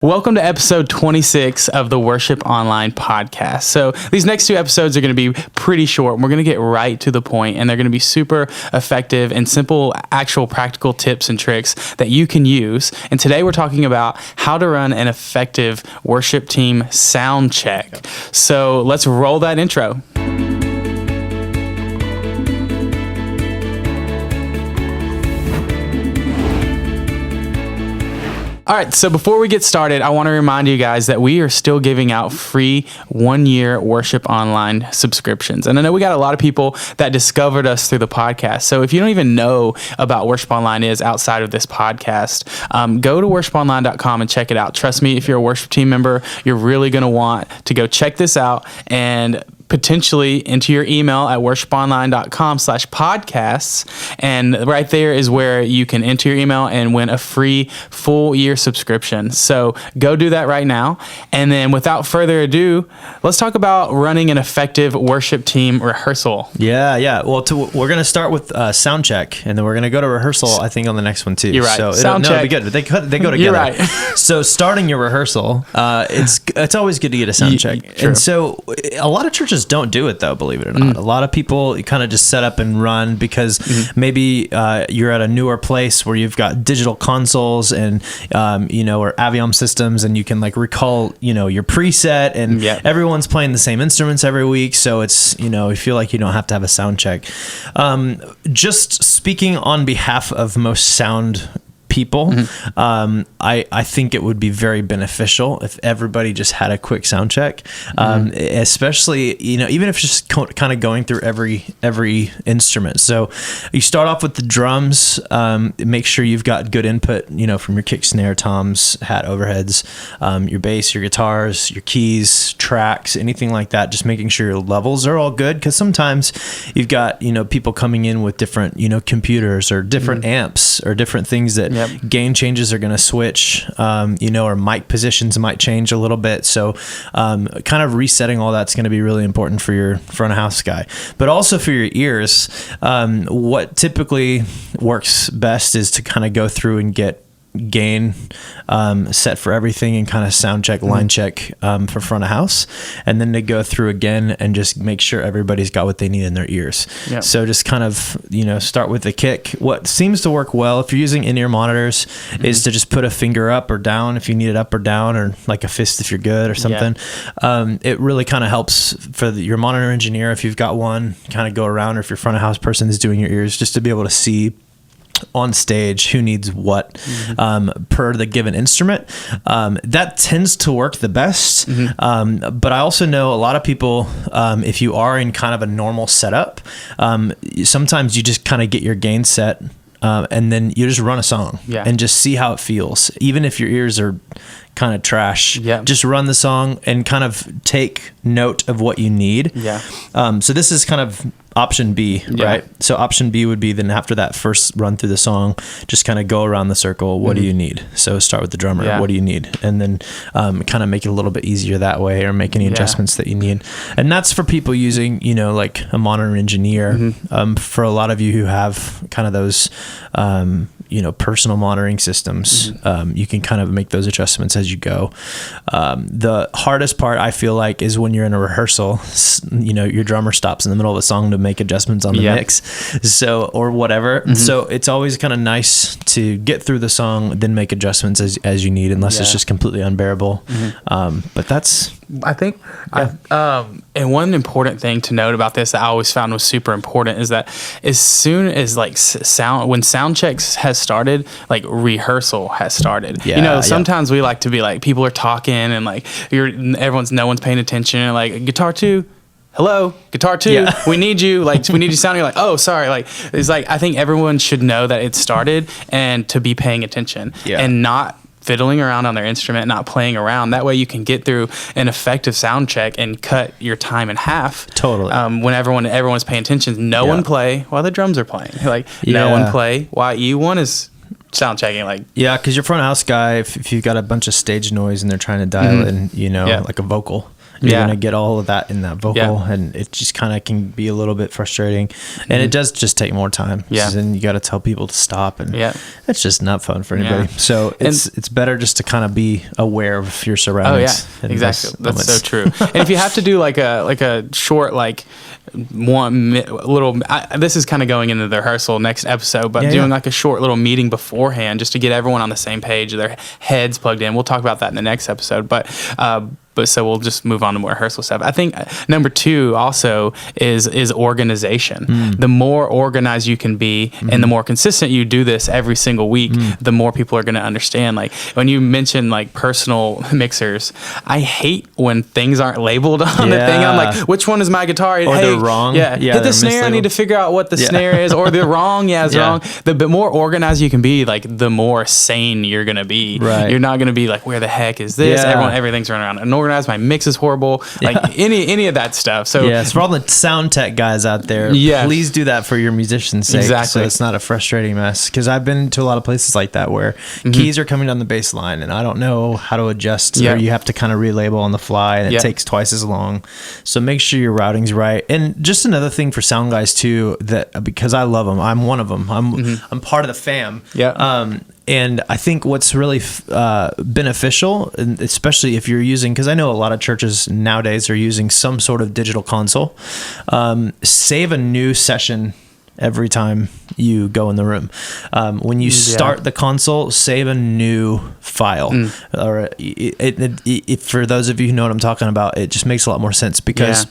Welcome to episode 26 of the Worship Online podcast. So these next two episodes are going to be pretty short. We're going to get right to the point, and they're going to be super effective and simple, actual practical tips and tricks that you can use. And today we're talking about how to run an effective worship team sound check. So let's roll that intro. All right, so before we get started, I want to remind you guys that we are still giving out free 1-year Worship Online subscriptions. And I know we got a lot of people that discovered us through the podcast. So if you don't even know about Worship Online is outside of this podcast, go to worshiponline.com and check it out. Trust me, if you're a worship team member, you're really going to want to go check this out and potentially into your email at worshiponline.com/podcasts. And right there is where you can enter your email and win a free full year subscription. So go do that right now. And then without further ado, let's talk about running an effective worship team rehearsal. Yeah. Well, we're going to start with sound check, and then we're going to go to rehearsal, I think, on the next one too. You're right. So sound check. It'll be good. But they go together. You're right. So starting your rehearsal, it's always good to get a sound check. True. And so a lot of churches don't do it, though, believe it or not. A lot of people kind of just set up and run because maybe you're at a newer place where you've got digital consoles and or Aviom systems, and you can like recall your preset, and everyone's playing the same instruments every week, so it's you feel like you don't have to have a sound check. Just speaking on behalf of most sound people, I think it would be very beneficial if everybody just had a quick sound check, especially even if it's just kind of going through every instrument. So you start off with the drums. Make sure you've got good input from your kick, snare, toms, hat, overheads, your bass, your guitars, your keys, tracks, anything like that. Just making sure your levels are all good, because sometimes you've got people coming in with different computers or different amps or different things that gain changes are going to switch, or mic positions might change a little bit. So kind of resetting all that's going to be really important for your front of house guy, but also for your ears. What typically works best is to kind of go through and get gain set for everything and kind of sound check, line check for front of house, and then to go through again and just make sure everybody's got what they need in their ears. So just kind of start with the kick. What seems to work well if you're using in-ear monitors is to just put a finger up or down if you need it up or down, or like a fist if you're good or something. It really kind of helps for your monitor engineer, if you've got one, kind of go around, or if your front of house person is doing your ears, just to be able to see on stage who needs what per the given instrument. That tends to work the best. But I also know a lot of people, if you are in kind of a normal setup, sometimes you just kind of get your gain set and then you just run a song and just see how it feels. Even if your ears are kind of trash, just run the song and kind of take note of what you need. So this is kind of option B, right? So option B would be then after that first run through the song, just kind of go around the circle. What do you need? So start with the drummer. What do you need? And then kind of make it a little bit easier that way, or make any adjustments that you need. And that's for people using, like a monitor engineer. For a lot of you who have kind of those, personal monitoring systems, you can kind of make those adjustments as you go. The hardest part, I feel like, is when you're in a rehearsal, your drummer stops in the middle of a song to make adjustments on the mix, or whatever. So it's always kind of nice to get through the song, then make adjustments as you need, unless it's just completely unbearable. But that's, I think, and one important thing to note about this that I always found was super important is that as soon as when sound checks has started, like rehearsal has started. Sometimes we like to be like, people are talking and like no one's paying attention, and like guitar 2. Hello, guitar 2, we need you. Like, we need you sounding like, oh, sorry. Like, it's like, I think everyone should know that it started and to be paying attention and not fiddling around on their instrument, not playing around. That way you can get through an effective sound check and cut your time in half. Totally. When everyone's paying attention, no one play while the drums are playing. Like, no one play while one is sound checking. Like, because your front of house guy, if you've got a bunch of stage noise and they're trying to dial in, like a vocal, You're Yeah. going to get all of that in that vocal, and it just kind of can be a little bit frustrating. And it does just take more time. Yeah. And you got to tell people to stop, and it's just not fun for anybody. Yeah. So it's better just to kind of be aware of your surroundings. Oh yeah, exactly. That's so true. And if you have to do like a short, like this is kind of going into the rehearsal next episode, but doing like a short little meeting beforehand just to get everyone on the same page, their heads plugged in. We'll talk about that in the next episode, but so we'll just move on to more rehearsal stuff. I think number 2 also is organization. The more organized you can be, and the more consistent you do this every single week, the more people are going to understand. Like when you mention like personal mixers, I hate when things aren't labeled on the thing. I'm like, which one is my guitar? Or they're wrong. Hit the snare. I need to figure out what the snare is. Or they're wrong. It's wrong. The more organized you can be, like the more sane you're going to be. Right. You're not going to be like, where the heck is this? Everything's running around unorganized. My mix is horrible. Like any of that stuff. So for all the sound tech guys out there, please do that for your musician's sake. Exactly. So it's not a frustrating mess. Because I've been to a lot of places like that where keys are coming down the bass line and I don't know how to adjust, or you have to kind of relabel on the fly, and it takes twice as long. So make sure your routing's right. And just another thing for sound guys too, that because I love them, I'm one of them. I'm part of the fam. And I think what's really beneficial, and especially if you're using, because I know a lot of churches nowadays are using some sort of digital console, save a new session every time you go in the room. When you start the console, save a new file. Or for those of you who know what I'm talking about, it just makes a lot more sense, because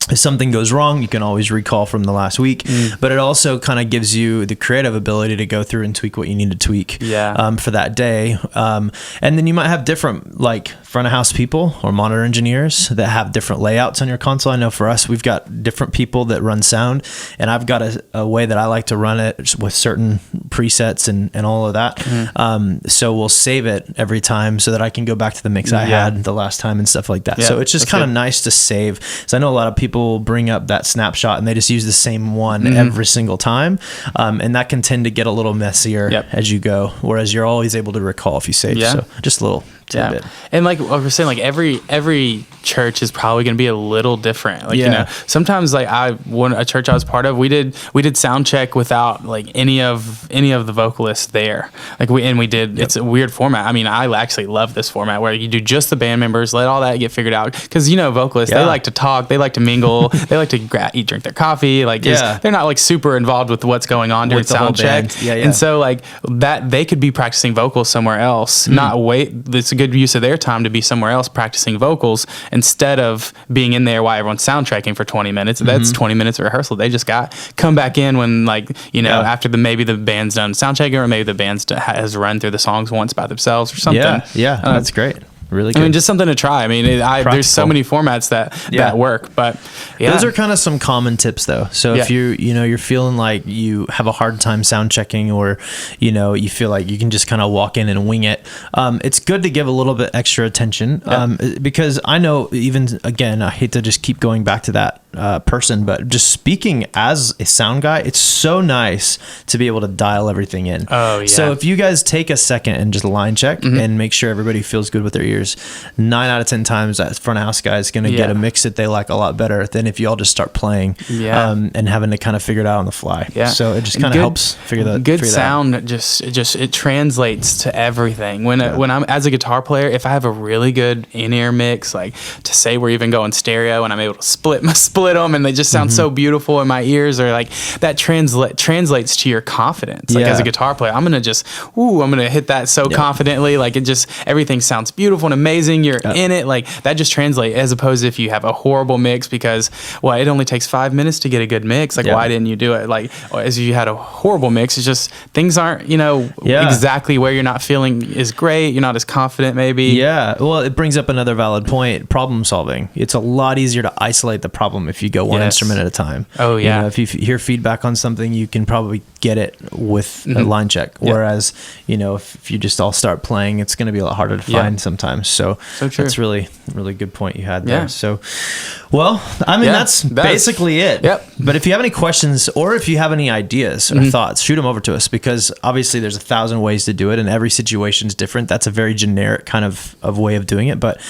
if something goes wrong, you can always recall from the last week, but it also kind of gives you the creative ability to go through and tweak what you need to tweak for that day. And then you might have different, like, front of house people or monitor engineers that have different layouts on your console. I know for us, we've got different people that run sound, and I've got a way that I like to run it with certain presets and all of that. So we'll save it every time so that I can go back to the mix I had the last time and stuff like that. So it's just kind of nice to save. So I know a lot of people bring up that snapshot and they just use the same one every single time. And that can tend to get a little messier as you go, whereas you're always able to recall if you save. So just a little tidbit. And like what we're saying, like every church is probably going to be a little different. Like, you know, sometimes like a church I was part of, we did sound check without like any of the vocalists there. Like we did, it's a weird format. I mean, I actually love this format where you do just the band members, let all that get figured out. Cause vocalists, they like to talk, they like to mingle, they like to drink their coffee. Like they're not like super involved with what's going on during sound check. And so like that, they could be practicing vocals somewhere else, not wait. It's a good use of their time to be somewhere else practicing vocals instead of being in there while everyone's sound checking for 20 minutes. That's 20 minutes of rehearsal. They just come back in when like, after maybe the band's done sound checking, or maybe the band's has run through the songs once by themselves or something. That's great. Really good. I mean, just something to try. I mean, there's so many formats that work, but those are kind of some common tips though. So if you're feeling like you have a hard time sound checking, or, you feel like you can just kind of walk in and wing it. It's good to give a little bit extra attention, because I know, even again, I hate to just keep going back to that person, but just speaking as a sound guy, it's so nice to be able to dial everything in. So if you guys take a second and just line check and make sure everybody feels good with their ears, 9 out of 10 times that front of house guy is going to get a mix that they like a lot better than if you all just start playing and having to kind of figure it out on the fly. So it just kind of helps figure that. Good sound just it translates to everything. When I'm as a guitar player, if I have a really good in-ear mix, like to say we're even going stereo and I'm able to split them and they just sound so beautiful in my ears, or like that translates to your confidence. Like as a guitar player, I'm gonna hit that so confidently, like it just, everything sounds beautiful and amazing. You're in it, like that just translates, as opposed to if you have a horrible mix because it only takes 5 minutes to get a good mix. Like why didn't you do it? Like as you had a horrible mix, it's just things aren't exactly where you're not feeling is great. You're not as confident maybe. Well, it brings up another valid point: problem solving. It's a lot easier to isolate the problem home if you go one instrument at a time. Oh, yeah. You know, if you hear feedback on something, you can probably get it with a line check. Whereas, you know, if you just all start playing, it's going to be a lot harder to find sometimes. So that's really good point you had there. So, well, I mean, that's basically it. Yep. But if you have any questions or if you have any ideas or thoughts, shoot them over to us, because obviously there's 1,000 ways to do it and every situation is different. That's a very generic kind of way of doing it. But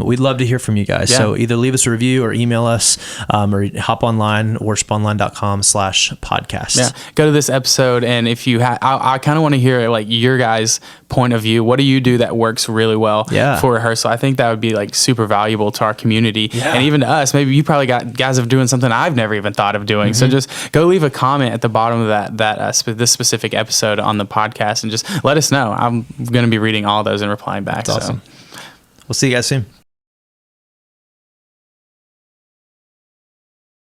we'd love to hear from you guys. So either leave us a review or email us or hop online, worshiponline.com/podcast. Yeah. Go to this episode, and if you I kind of want to hear like your guys' point of view. What do you do that works really well for rehearsal? I think that would be like super valuable to our community and even to us. Maybe you probably got guys of doing something I've never even thought of doing. So just go leave a comment at the bottom of this specific episode on the podcast and just let us know. I'm going to be reading all those and replying back. That's awesome. We'll see you guys soon.